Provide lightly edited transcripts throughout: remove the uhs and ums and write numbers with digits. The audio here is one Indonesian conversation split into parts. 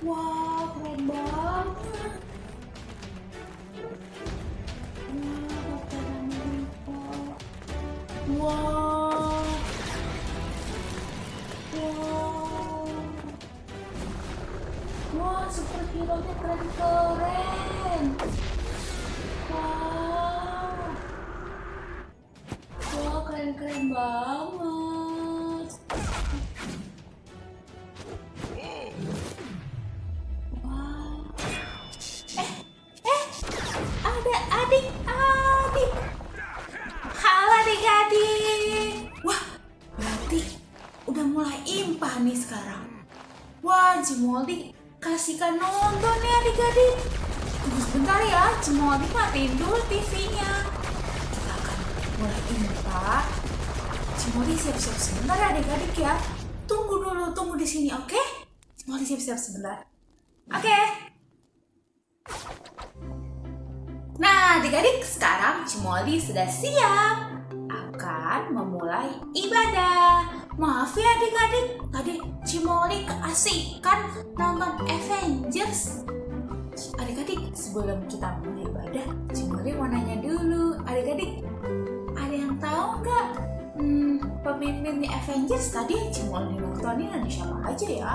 Wah, keren banget. Wah, Kapten Amerika. Wah, wah, wah, superhero-nya keren-keren. Wah, wah, keren-keren banget. Wah, ada adik-adik. Halo adik-adik. Wah, berarti udah mulai impah nih sekarang. Wah, Cimoldi kasihkan nonton nih adik-adik. Tunggu sebentar ya, Cimoldi matiin dulu TV-nya. Kita akan mulai impah. Cimoldi siap-siap sebentar ya adik-adik ya. Tunggu dulu, tunggu di sini, oke? Cimoldi siap-siap sebentar. Oke. Nah, adik-adik, sekarang Cimoldi sudah siap akan memulai ibadah. Maaf ya adik-adik, tadi Cimoldi keasikan nonton Avengers. Adik-adik, sebelum kita mulai ibadah, Cimoldi mau nanya dulu. Adik-adik, ada yang tahu nggak pemimpin di Avengers tadi Cimoldi nontonin ada siapa aja ya?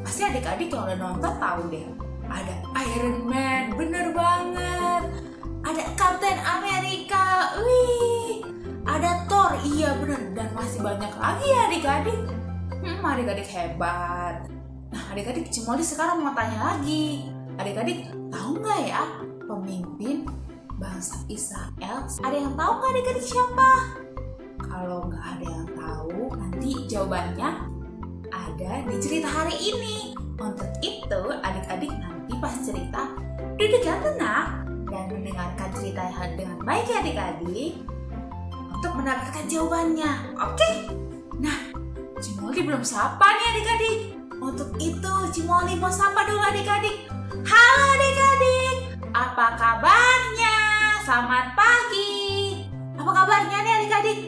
Pasti adik-adik yang udah nonton tahu deh. Ada Iron Man, bener banget. Ada Kapten Amerika, wih. Ada Thor, iya bener. Dan masih banyak lagi ya adik-adik. Adik-adik hebat. Nah adik-adik, Cimoldi sekarang mau tanya lagi. Adik-adik tahu nggak ya pemimpin bangsa Israel? Ada yang tahu nggak adik-adik siapa? Kalau nggak ada yang tahu, nanti jawabannya ada di cerita hari ini. Untuk itu adik-adik nanti pas cerita duduk yang tenang dan mendengarkan cerita dengan baik ya adik-adik untuk mendapatkan jawabannya. Oke? Nah, Cimoldi belum sapa nih adik-adik. Untuk itu Cimoldi mau sapa dulu adik-adik. Halo adik-adik, apa kabarnya? Selamat pagi. Apa kabarnya nih adik-adik?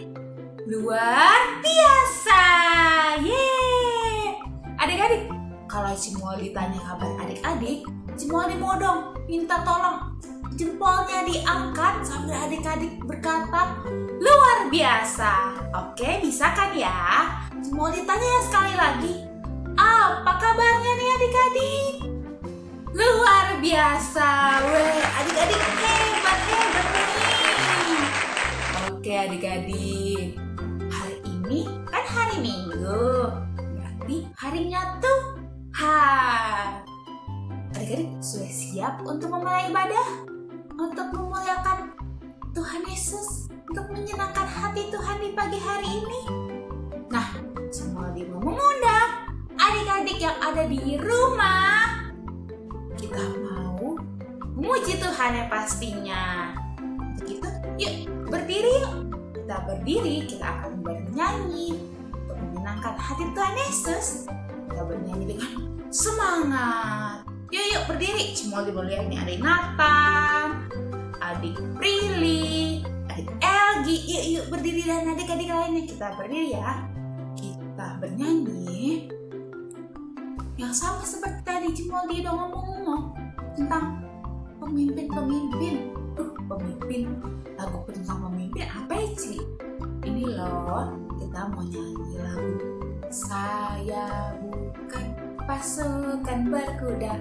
Luar biasa. Yeay. Adik-adik, kalau Cimoldi tanya kabar adik-adik, Cimoldi mau dong minta tolong jempolnya diangkat sambil adik-adik berkata luar biasa. Oke, bisa kan ya? Cimoldi tanya ya sekali lagi. Apa kabarnya nih adik-adik? Luar biasa. Weh, adik-adik hebat-hebat nih. Oke adik-adik, hari ini kan hari Minggu. Berarti harinya Tuhan. Adik-adik sudah siap untuk memulai ibadah? Untuk memuliakan Tuhan Yesus? Untuk menyenangkan hati Tuhan di pagi hari ini? Nah, Cimoldi mau mengundang adik-adik yang ada di rumah. Kita mau memuji Tuhan ya pastinya. Begitu, yuk berdiri yuk. Kita berdiri, kita akan bernyanyi untuk menyenangkan hati Tuhan Yesus. Kita bernyanyi dengan semangat. Yuk berdiri. Cimoldi mau lihat nih adik Nathan, adik Prilly, adik Elgi. Yuk berdiri dan adik-adik lainnya. Kita berdiri ya. Kita bernyanyi yang sama seperti tadi Cimoldi udah ngomong tentang pemimpin. Pemimpin. Lagu tentang pemimpin apa ya Ci? Ini loh, kita mau nyanyi lagu Saya bukan pasukan berkuda,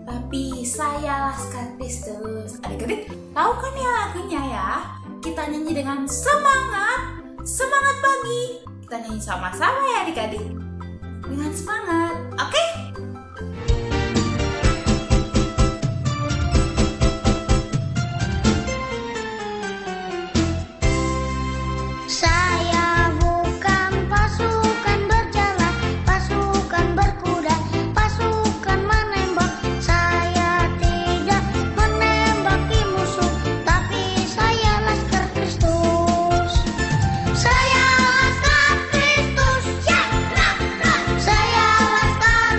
tapi saya laskar Kristus. Adik-adik tahu kan ya lagunya ya? Kita nyanyi dengan semangat. Semangat pagi. Kita nyanyi sama-sama ya adik-adik. Dengan semangat, oke? Saya bukan pasukan berjalan, pasukan berkuda, pasukan menembak. Saya tidak menembaki musuh, tapi saya laskar Kristus. Saya laskar Kristus, ya, saya laskar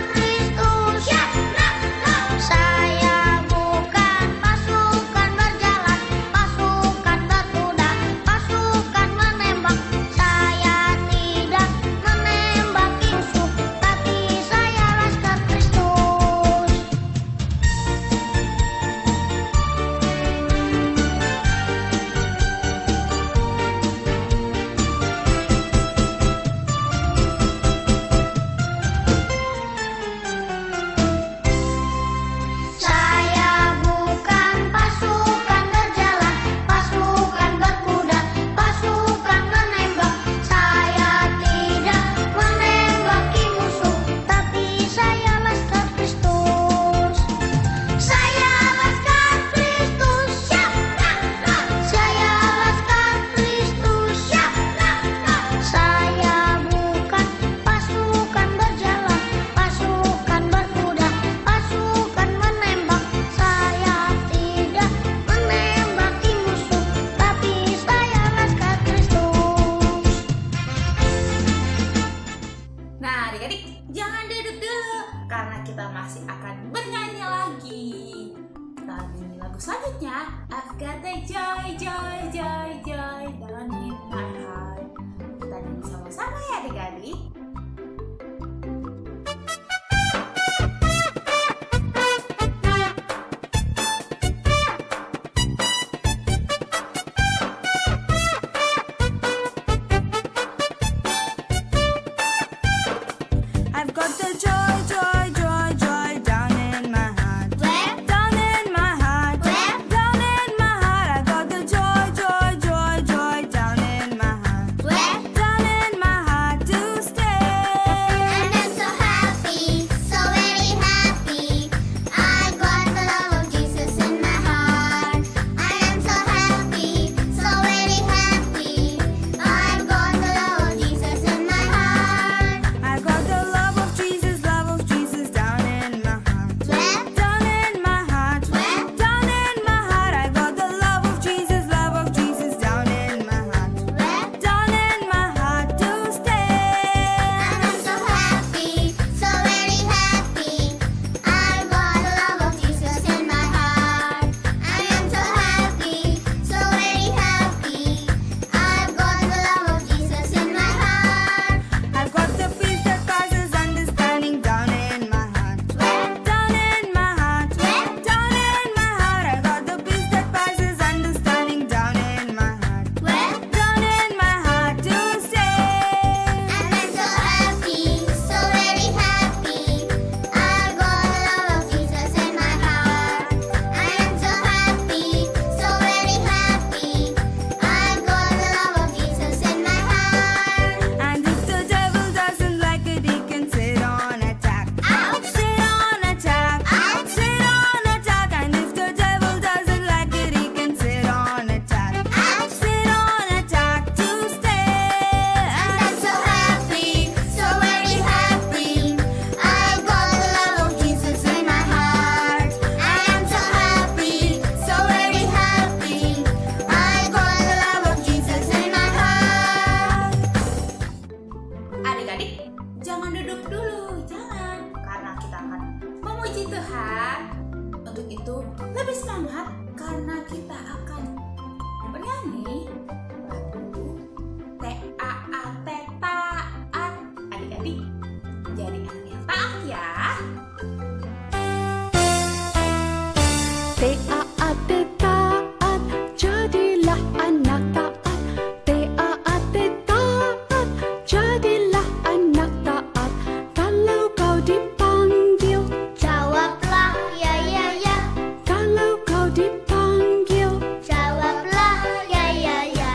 kita masih akan bernyanyi lagi. Kita nyanyi lagu selanjutnya. I've got the joy, joy, joy, joy down in my heart. Kita nyanyi sama-sama ya adik-adik. I've got the joy, joy, joy, joy down in my heart. Where? Down in my heart. Where? Down in my heart. I got the joy, joy, joy, joy down in my heart. Where? Down in my heart to stay. And I'm so happy, so very happy. I got the love of Jesus in my heart. I am so happy, so very happy. I've got the love of Jesus in my heart. I got the love of Jesus down in my heart. Where? Down in my heart. Where? Down in my heart. I got the love of Jesus down in my heart. Where? Down in my heart to stay. And I'm so happy, so very happy. I've got the love of Jesus in my heart. I am so happy, so very happy. I've got the love of Jesus in my heart. I've got the peace that passes understanding down in my heart. Down in my heart. Down in my heart. I got the peace that passes understanding down in my heart. Where? Down in my heart to stay. And I'm so happy, so very happy. I've got the love of Jesus in my heart. I am so happy, so very happy. I've got the love of Jesus in my heart. And if the devil doesn't like it, he can sit on attack. Ouch! Sit on attack. Ouch! Sit on attack. And if the devil doesn't like it, he can sit on attack. Ouch! Sit on attack to stay. And I'm so happy, so very happy. I've got the love of Jesus in my heart. I am so happy, so very happy. I've got the love of Jesus in my heart. Adik-adik, jangan duduk dulu, jangan. Karena kita akan memuji Tuhan. Untuk itu, lebih semangat karena kita akan bernyanyi lagu T-A-A-T taat. Adik-adik, jadi anak yang taat ya. T-A-A-T taat, jadilah anak taat. T-A-A-T taat, jadilah anak taat. Kalau kau dipanggil, Jawablah ya ya ya. kalau kau dipanggil, Jawablah ya ya ya.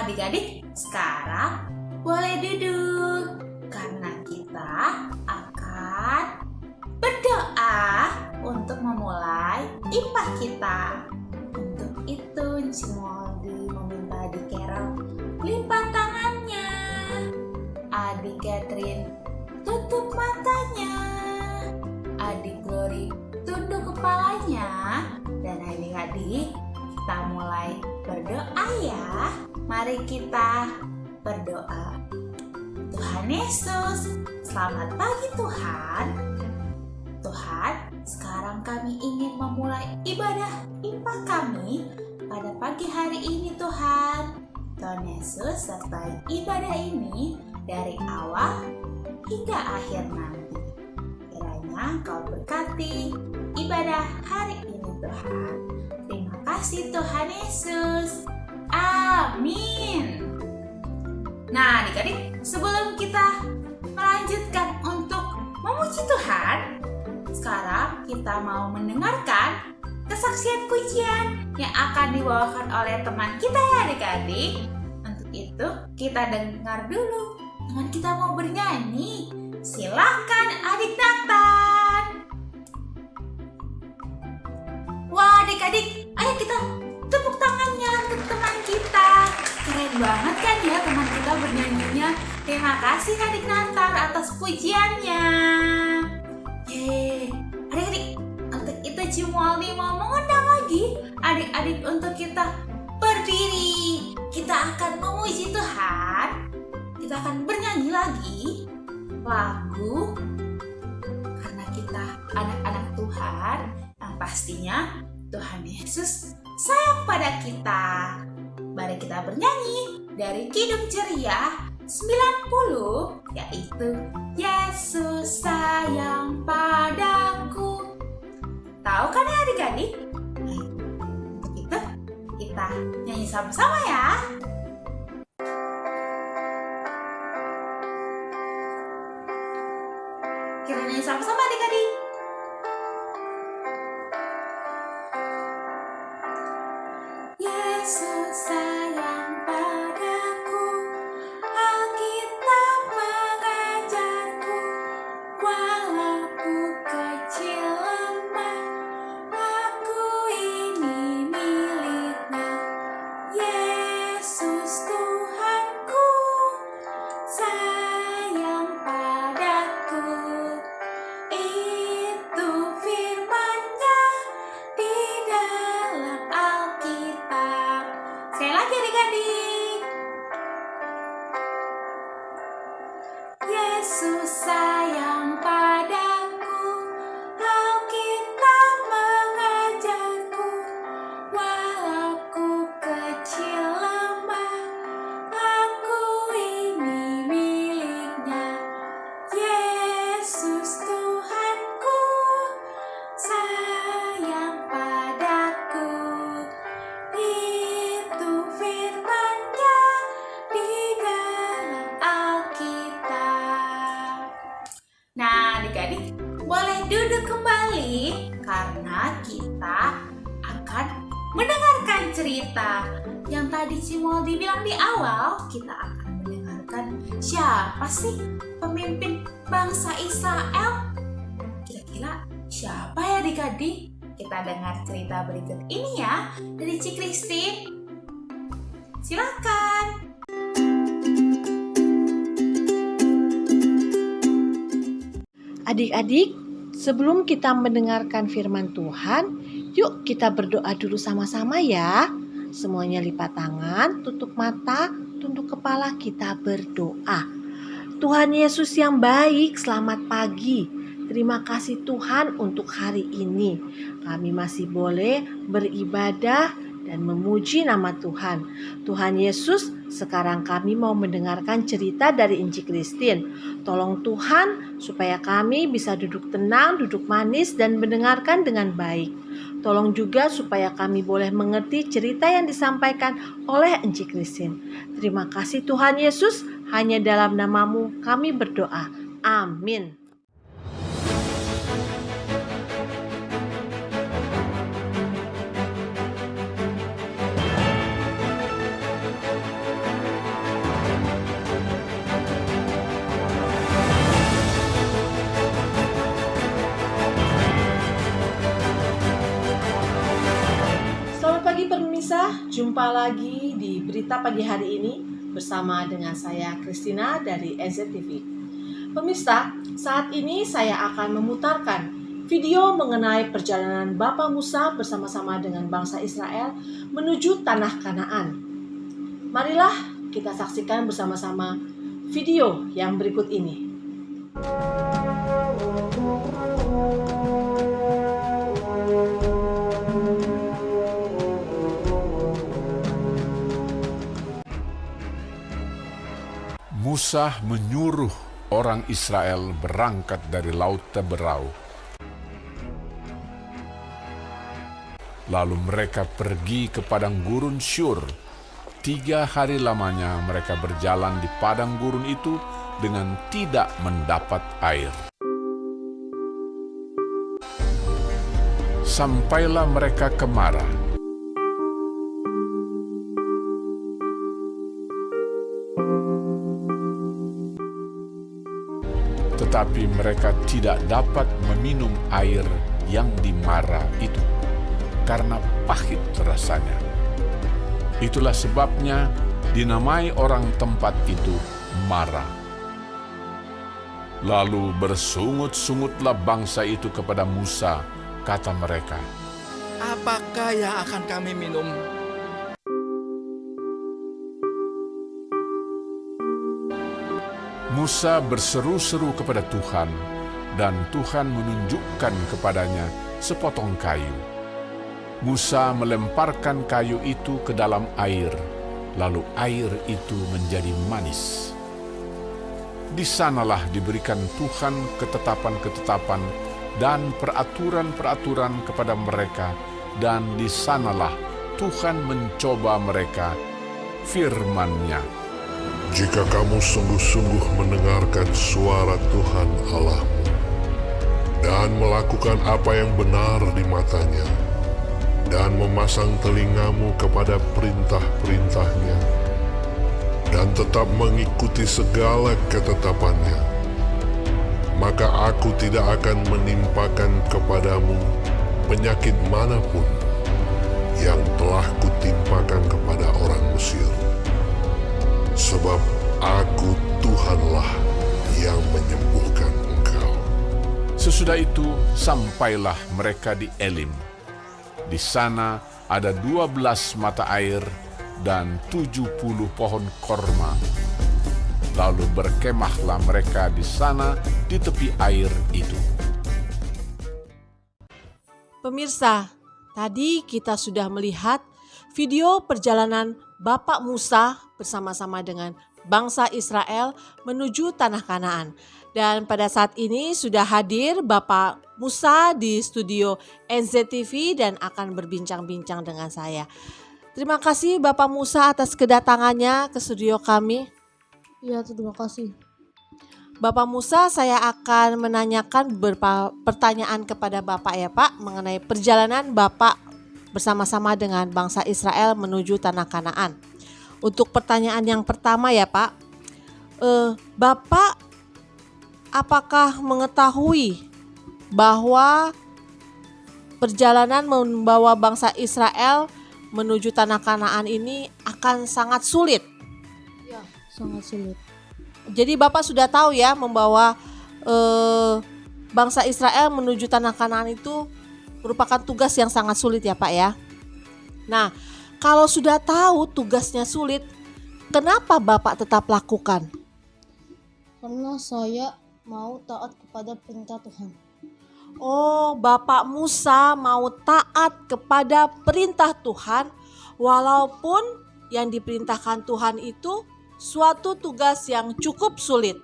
adik-adik, sekarang boleh duduk karena kita akan berdoa untuk memulai IPA kita. Untuk itu, Cimoldi meminta Adik Carol lipat tangannya. Adik Catherine tutup matanya. Adik Glory tunduk kepalanya. Dan adik-adik, kita mulai berdoa ya. Mari kita berdoa. Tuhan Yesus, selamat pagi Tuhan. Tuhan, sekarang kami ingin memulai ibadah IPA kami pada pagi hari ini Tuhan. Tuhan Yesus, sertai ibadah ini dari awal hingga akhir nanti. Kiranya Kau berkati ibadah hari ini Tuhan. Terima kasih Tuhan Yesus. Amin. Nah adik-adik, sebelum kita melanjutkan untuk memuji Tuhan, sekarang kita mau mendengarkan kesaksian pujian yang akan dibawakan oleh teman kita ya adik-adik. Untuk itu kita dengar dulu. Teman kita mau bernyanyi. Silakan adik Nathan. Wah adik-adik, ayo kita tepuk tangannya untuk teman kita. Keren banget kan ya teman kita bernyanyinya. Terima kasih adik Nathan atas pujiannya. Yeay, adik-adik, untuk itu Cimoldi mau mengundang lagi adik-adik untuk kita berdiri. Kita akan memuji Tuhan. Kita akan bernyanyi lagi lagu karena kita anak-anak Tuhan yang pastinya Tuhan Yesus sayang pada kita. Mari kita bernyanyi dari Kidung Ceria 90, yaitu Yesus sayang padaku. Tahu kan ya adik-adik? Untuk itu kita nyanyi sama-sama ya. Kita nyanyi sama-sama adik-adik. Yesus sayang padaku, Alkitab mengajarku, walau ku kecil lemah, aku ini miliknya. Yesus Tuhanku sayang padaku, itu firman-Nya di dalam Alkitab. Sekali lagi adik-adik. Yesus sayang padaku, Alkitab mengajarku, walau ku kecil lemah, aku ini miliknya. Yesus Tuhanku sayang padaku, itu firman-Nya di dalam Alkitab. Nah adik-adik, boleh duduk kembali karena kita akan mendengarkan cerita yang tadi Cimoldi bilang di awal. Kita akan mendengarkan siapa sih pemimpin bangsa Israel. Kira-kira siapa ya adik-adik? Kita dengar cerita berikut ini ya dari Ci Christine. Silakan. Adik-adik, sebelum kita mendengarkan firman Tuhan, yuk kita berdoa dulu sama-sama ya. Semuanya lipat tangan, tutup mata, tunduk kepala, kita berdoa. Tuhan Yesus yang baik, selamat pagi. Terima kasih Tuhan untuk hari ini. Kami masih boleh beribadah dan memuji nama Tuhan. Tuhan Yesus, sekarang kami mau mendengarkan cerita dari Inci Christine. Tolong Tuhan supaya kami bisa duduk tenang, duduk manis dan mendengarkan dengan baik. Tolong juga supaya kami boleh mengerti cerita yang disampaikan oleh Inci Christine. Terima kasih Tuhan Yesus, hanya dalam nama-Mu kami berdoa. Amin. Jumpa lagi di berita pagi hari ini bersama dengan saya Christina dari NZTV. Pemirsa, saat ini saya akan memutarkan video mengenai perjalanan Bapak Musa bersama-sama dengan bangsa Israel menuju tanah Kanaan. Marilah kita saksikan bersama-sama video yang berikut ini. Musa menyuruh orang Israel berangkat dari Laut Teberau. Lalu mereka pergi ke padang gurun Syur. 3 hari lamanya mereka berjalan di padang gurun itu dengan tidak mendapat air. Sampailah mereka ke Mara. Tetapi mereka tidak dapat meminum air yang di Mara itu, karena pahit rasanya. Itulah sebabnya dinamai orang tempat itu Mara. Lalu bersungut-sungutlah bangsa itu kepada Musa, kata mereka, Apakah yang akan kami minum? Musa berseru-seru kepada Tuhan, dan Tuhan menunjukkan kepadanya sepotong kayu. Musa melemparkan kayu itu ke dalam air, lalu air itu menjadi manis. Di sanalah diberikan Tuhan ketetapan-ketetapan dan peraturan-peraturan kepada mereka, dan di sanalah Tuhan mencoba mereka, firman-Nya. Jika kamu sungguh-sungguh mendengarkan suara Tuhan Allahmu dan melakukan apa yang benar di matanya dan memasang telingamu kepada perintah-perintahnya dan tetap mengikuti segala ketetapannya, maka aku tidak akan menimpakan kepadamu penyakit manapun yang telah kutimpakan kepada orang Mesir. Sebab aku Tuhanlah yang menyembuhkan engkau. Sesudah itu sampailah mereka di Elim. Di sana ada 12 mata air dan 70 pohon korma. Lalu berkemahlah mereka di sana di tepi air itu. Pemirsa, tadi kita sudah melihat video perjalanan Bapak Musa bersama-sama dengan bangsa Israel menuju tanah Kanaan. Dan pada saat ini sudah hadir Bapak Musa di studio NZTV dan akan berbincang-bincang dengan saya. Terima kasih Bapak Musa atas kedatangannya ke studio kami. Ya, terima kasih. Bapak Musa, saya akan menanyakan beberapa pertanyaan kepada Bapak ya Pak mengenai perjalanan Bapak bersama-sama dengan bangsa Israel menuju tanah Kanaan. Untuk pertanyaan yang pertama ya Pak, Bapak apakah mengetahui bahwa perjalanan membawa bangsa Israel menuju tanah Kanaan ini akan sangat sulit? Ya, sangat sulit. Jadi Bapak sudah tahu ya membawa bangsa Israel menuju tanah Kanaan itu merupakan tugas yang sangat sulit ya Pak ya. Nah, kalau sudah tahu tugasnya sulit, kenapa Bapak tetap lakukan? Karena saya mau taat kepada perintah Tuhan. Oh, Bapak Musa mau taat kepada perintah Tuhan walaupun yang diperintahkan Tuhan itu suatu tugas yang cukup sulit.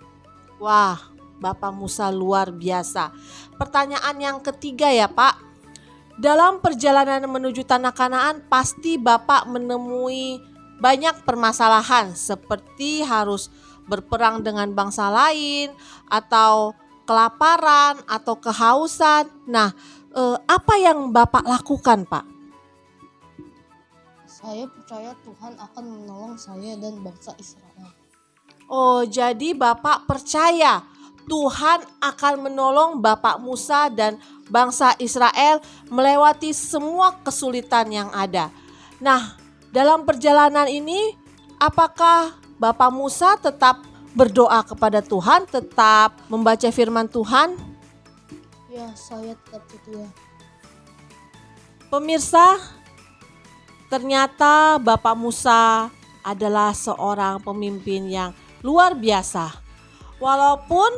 Wah, Bapak Musa luar biasa. Pertanyaan yang ketiga ya Pak. Dalam perjalanan menuju tanah Kanaan pasti Bapak menemui banyak permasalahan seperti harus berperang dengan bangsa lain atau kelaparan atau kehausan. Nah, apa yang Bapak lakukan Pak? Saya percaya Tuhan akan menolong saya dan bangsa Israel. Oh, jadi Bapak percaya Tuhan akan menolong Bapak Musa dan bangsa Israel melewati semua kesulitan yang ada. Nah, dalam perjalanan ini, apakah Bapak Musa tetap berdoa kepada Tuhan, tetap membaca firman Tuhan? Ya, saya tetap setia. Pemirsa, ternyata Bapak Musa adalah seorang pemimpin yang luar biasa. Walaupun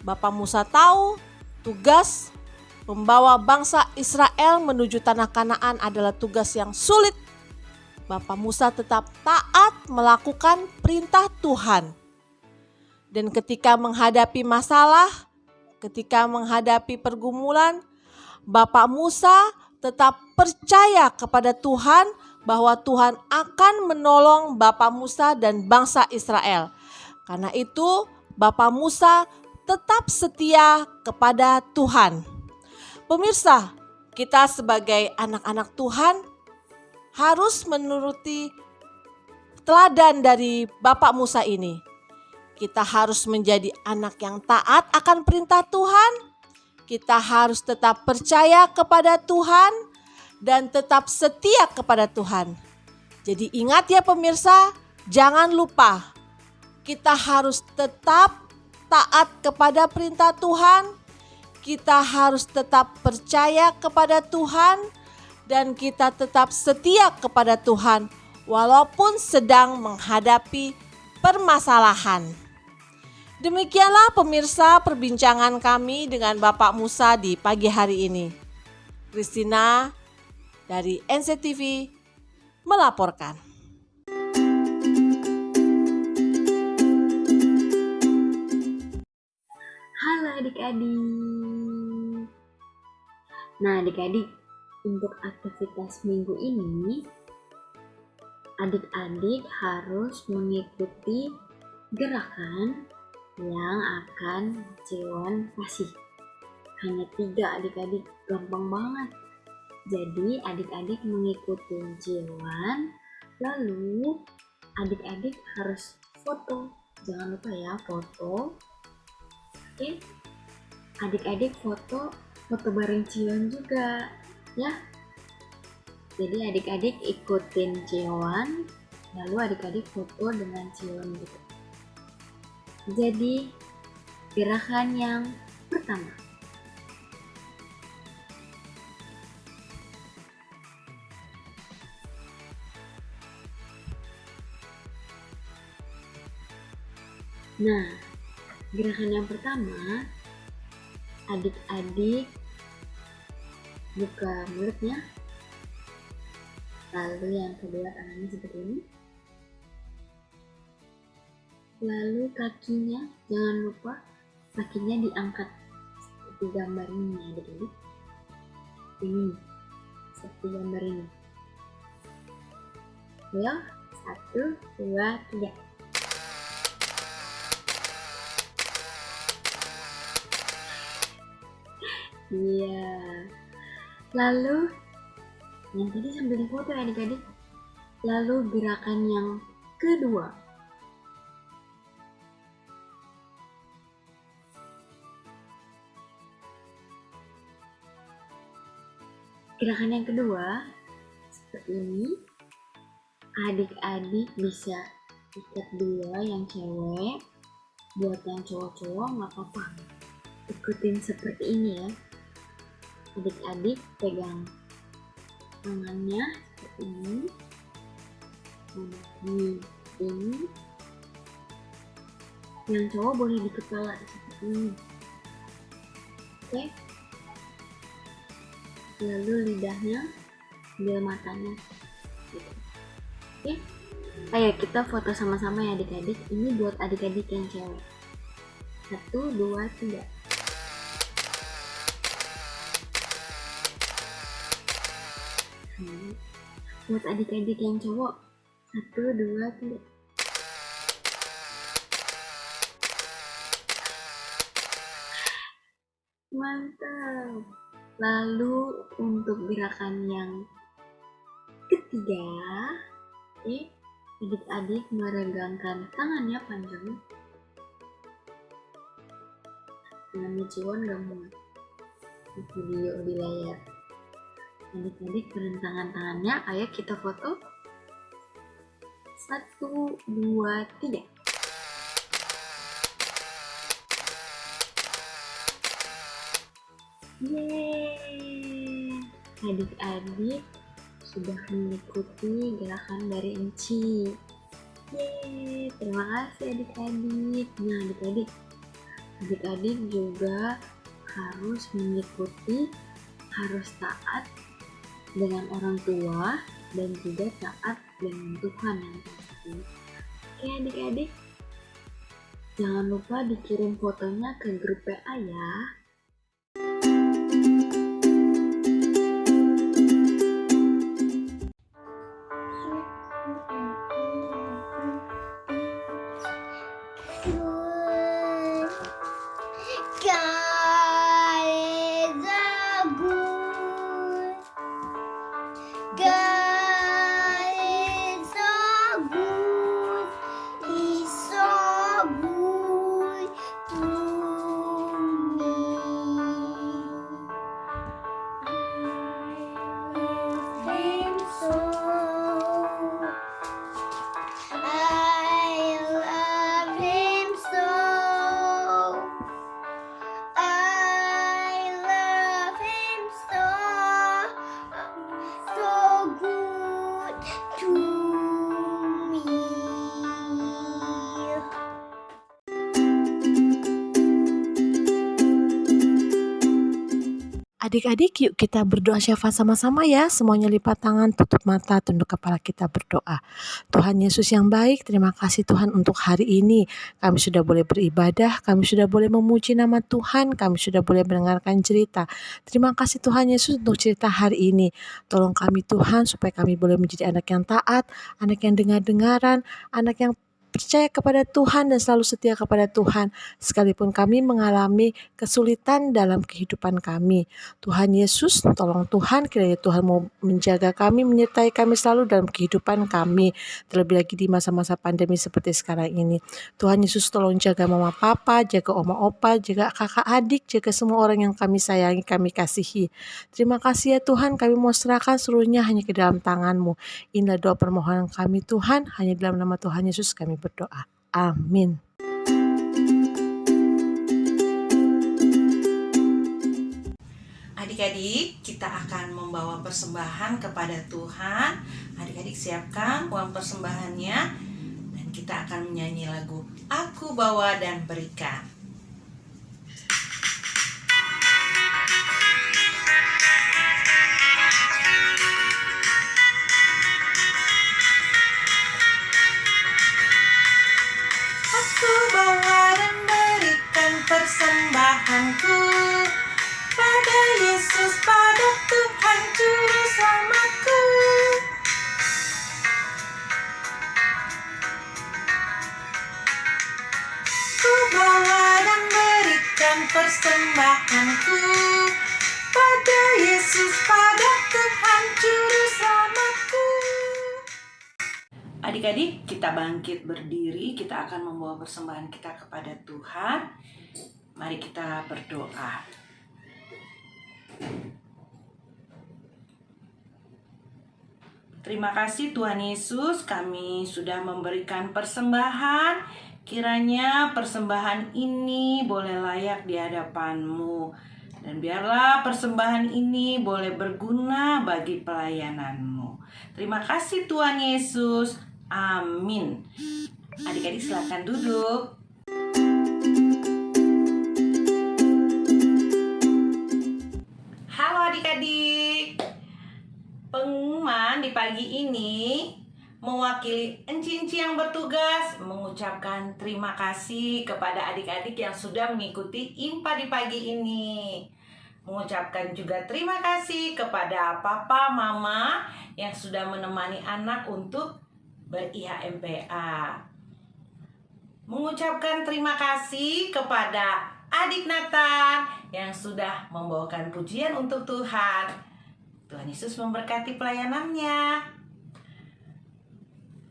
Bapak Musa tahu tugas membawa bangsa Israel menuju tanah Kanaan adalah tugas yang sulit, Bapak Musa tetap taat melakukan perintah Tuhan. Dan ketika menghadapi masalah, ketika menghadapi pergumulan, Bapak Musa tetap percaya kepada Tuhan bahwa Tuhan akan menolong Bapak Musa dan bangsa Israel. Karena itu, Bapak Musa tetap setia kepada Tuhan. Pemirsa, kita sebagai anak-anak Tuhan harus menuruti teladan dari Bapak Musa ini. Kita harus menjadi anak yang taat akan perintah Tuhan. Kita harus tetap percaya kepada Tuhan dan tetap setia kepada Tuhan. Jadi ingat ya pemirsa, jangan lupa kita harus tetap taat kepada perintah Tuhan. Kita harus tetap percaya kepada Tuhan dan kita tetap setia kepada Tuhan walaupun sedang menghadapi permasalahan. Demikianlah pemirsa perbincangan kami dengan Bapak Musa di pagi hari ini. Christina dari NCTV melaporkan. Halo adik-adik. Nah adik-adik, untuk aktivitas minggu ini adik-adik harus mengikuti gerakan yang akan Ciwon kasih. Hanya 3 adik-adik, gampang banget. Jadi adik-adik mengikuti Ciwon, lalu adik-adik harus foto. Jangan lupa ya foto. Oke, adik-adik foto bareng Ciwon juga ya. Jadi adik-adik ikutin Ciwon, lalu adik-adik foto dengan Ciwon gitu. Jadi gerakan yang pertama, nah gerakan yang pertama adik-adik buka mulutnya, lalu yang kedua tangannya seperti ini. Lalu kakinya, jangan lupa kakinya diangkat seperti gambar ini ya adik-adik. Ini, seperti gambar ini. Ayo, 1, 2, 3. Iya. Lalu, yang tadi sambil difoto ya adik-adik. Lalu gerakan yang kedua. Gerakan yang kedua, seperti ini, adik-adik bisa ikat 2 yang cewek, buat yang cowok-cowok nggak apa-apa. Ikutin seperti ini ya. Adik-adik pegang tangannya seperti ini, ini. Yang cowok boleh di kepala seperti ini. Oke. Lalu lidahnya ambil matanya gitu. Oke, ayo kita foto sama-sama ya adik-adik. Ini buat adik-adik yang cewek. 1, 2, 3. Buat adik-adik yang cowok 1, 2, 3. Mantap. Lalu untuk gerakan yang ketiga, oke, adik-adik meregangkan tangannya panjang. Tangannya Ciwon gak muat di video di layar. Adik-adik berentangan tangannya, ayo kita foto. 1, 2, 3. Yeay! Adik-adik sudah mengikuti gerakan dari Enci. Yeay! Terima kasih adik-adik. Nah adik-adik juga harus mengikuti, harus taat dengan orang tua dan juga taat dengan Tuhan yang pasti. Oke adik-adik, jangan lupa dikirim fotonya ke grup PA ya. Adik-adik, yuk kita berdoa syafaat sama-sama ya. Semuanya lipat tangan, tutup mata, tunduk kepala, kita berdoa. Tuhan Yesus yang baik, terima kasih Tuhan untuk hari ini. Kami sudah boleh beribadah, kami sudah boleh memuji nama Tuhan, kami sudah boleh mendengarkan cerita. Terima kasih Tuhan Yesus untuk cerita hari ini. Tolong kami Tuhan supaya kami boleh menjadi anak yang taat, anak yang dengar-dengaran, anak yang percaya kepada Tuhan dan selalu setia kepada Tuhan, sekalipun kami mengalami kesulitan dalam kehidupan kami. Tuhan Yesus, tolong Tuhan, kiranya Tuhan mau menjaga kami, menyertai kami selalu dalam kehidupan kami, terlebih lagi di masa-masa pandemi seperti sekarang ini. Tuhan Yesus, tolong jaga mama papa, jaga oma opa, jaga kakak adik, jaga semua orang yang kami sayangi, kami kasihi. Terima kasih ya Tuhan, kami mau serahkan seluruhnya hanya ke dalam tangan-Mu. Inilah doa permohonan kami Tuhan, hanya dalam nama Tuhan Yesus kami berdoa. Amin. Adik-adik, kita akan membawa persembahan kepada Tuhan. Adik-adik siapkan uang persembahannya dan kita akan menyanyi lagu Aku Bawa dan Berikan. Aku bawa dan berikan persembahanku pada Yesus, pada Tuhan Juru Selamatku. Ku bawa dan berikan persembahanku pada Yesus, pada Tuhan Juru Selamatku. Adik-adik, kita bangkit berdiri, kita akan membawa persembahan kita kepada Tuhan. Mari kita berdoa. Terima kasih Tuhan Yesus, kami sudah memberikan persembahan. Kiranya persembahan ini boleh layak di hadapan-Mu. Dan biarlah persembahan ini boleh berguna bagi pelayanan-Mu. Terima kasih Tuhan Yesus. Amin. Adik-adik silakan duduk. Halo adik-adik. Pengumuman di pagi ini mewakili Enci-enci yang bertugas mengucapkan terima kasih kepada adik-adik yang sudah mengikuti IMPA di pagi ini. Mengucapkan juga terima kasih kepada papa, mama yang sudah menemani anak untuk ber-IHMPA. Mengucapkan terima kasih kepada adik Nathan yang sudah membawakan pujian untuk Tuhan. Tuhan Yesus memberkati pelayanannya.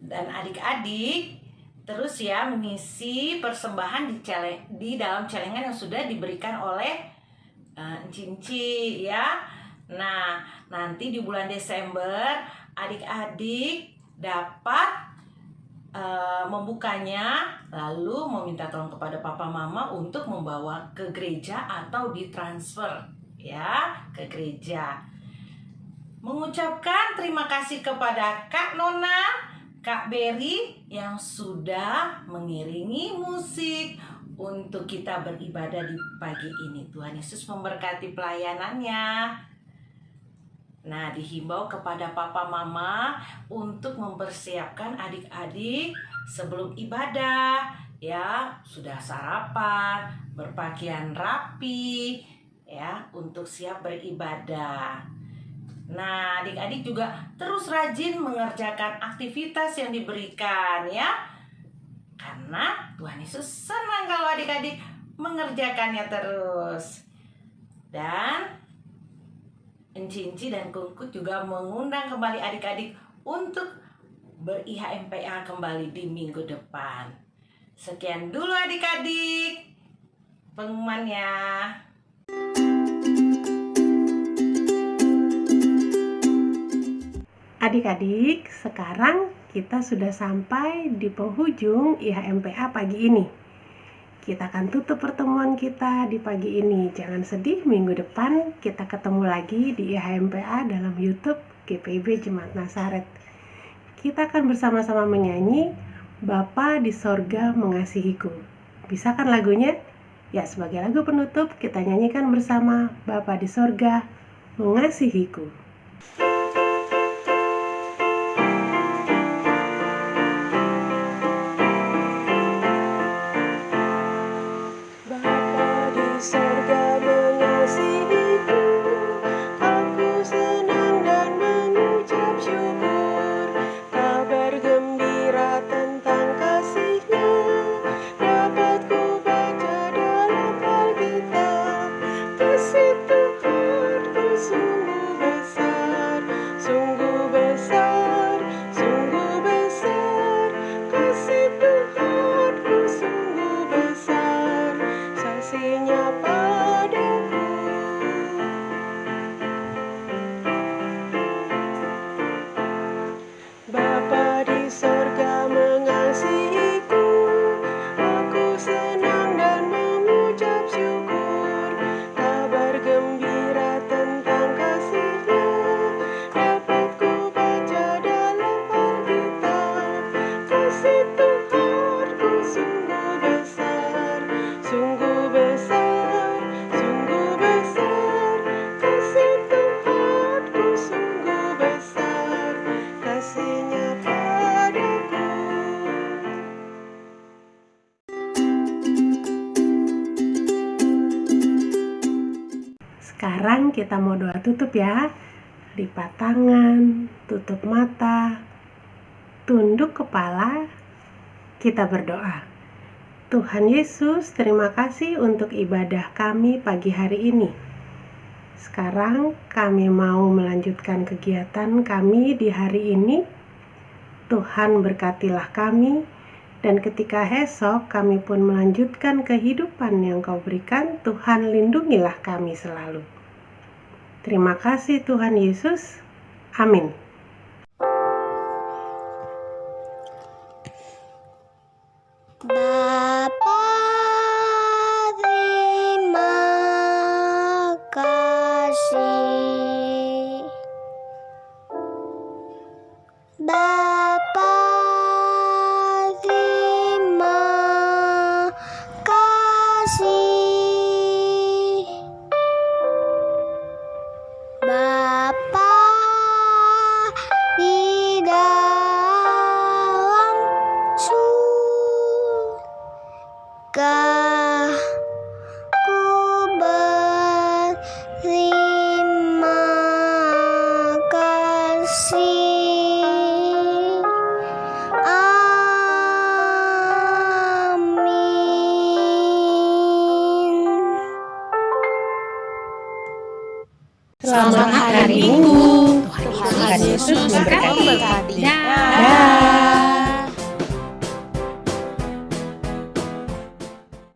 Dan adik-adik terus ya mengisi persembahan di dalam celengan yang sudah diberikan oleh Enci-enci ya. Nah, nanti di bulan Desember adik-adik dapat membukanya, lalu meminta tolong kepada papa mama untuk membawa ke gereja atau ditransfer ya ke gereja. Mengucapkan terima kasih kepada Kak Nona, Kak Berry yang sudah mengiringi musik untuk kita beribadah di pagi ini. Tuhan Yesus memberkati pelayanannya. Nah, dihimbau kepada papa mama untuk mempersiapkan adik-adik sebelum ibadah, ya, sudah sarapan, berpakaian rapi, ya, untuk siap beribadah. Nah, adik-adik juga terus rajin mengerjakan aktivitas yang diberikan, ya. Karena Tuhan Yesus senang kalau adik-adik mengerjakannya terus. Dan Enci-enci dan Kungkut juga mengundang kembali adik-adik untuk ber-IHMPA kembali di minggu depan. Sekian dulu adik-adik pengumumannya. Adik-adik, sekarang kita sudah sampai di penghujung IHMPA pagi ini. Kita akan tutup pertemuan kita di pagi ini. Jangan sedih, minggu depan kita ketemu lagi di IHMPA dalam YouTube GPIB Jemaat Nazaret. Kita akan bersama-sama menyanyi Bapa di Sorga Mengasihiku. Bisa kan lagunya? Ya, sebagai lagu penutup kita nyanyikan bersama Bapa di Sorga Mengasihiku. Sekarang kita mau doa tutup ya. Lipat tangan, tutup mata, tunduk kepala, kita berdoa. Tuhan Yesus, terima kasih untuk ibadah kami pagi hari ini. Sekarang kami mau melanjutkan kegiatan kami di hari ini. Tuhan berkatilah kami, dan ketika esok kami pun melanjutkan kehidupan yang Kau berikan, Tuhan lindungilah kami selalu. Terima kasih Tuhan Yesus. Amin. Bapa, terima kasih. Bapa, terima kasih. Bapa di dalam surga, ku berterima kasih. Amin. Selamat hari Minggu. Tuhan Yesus memberkati. Dah.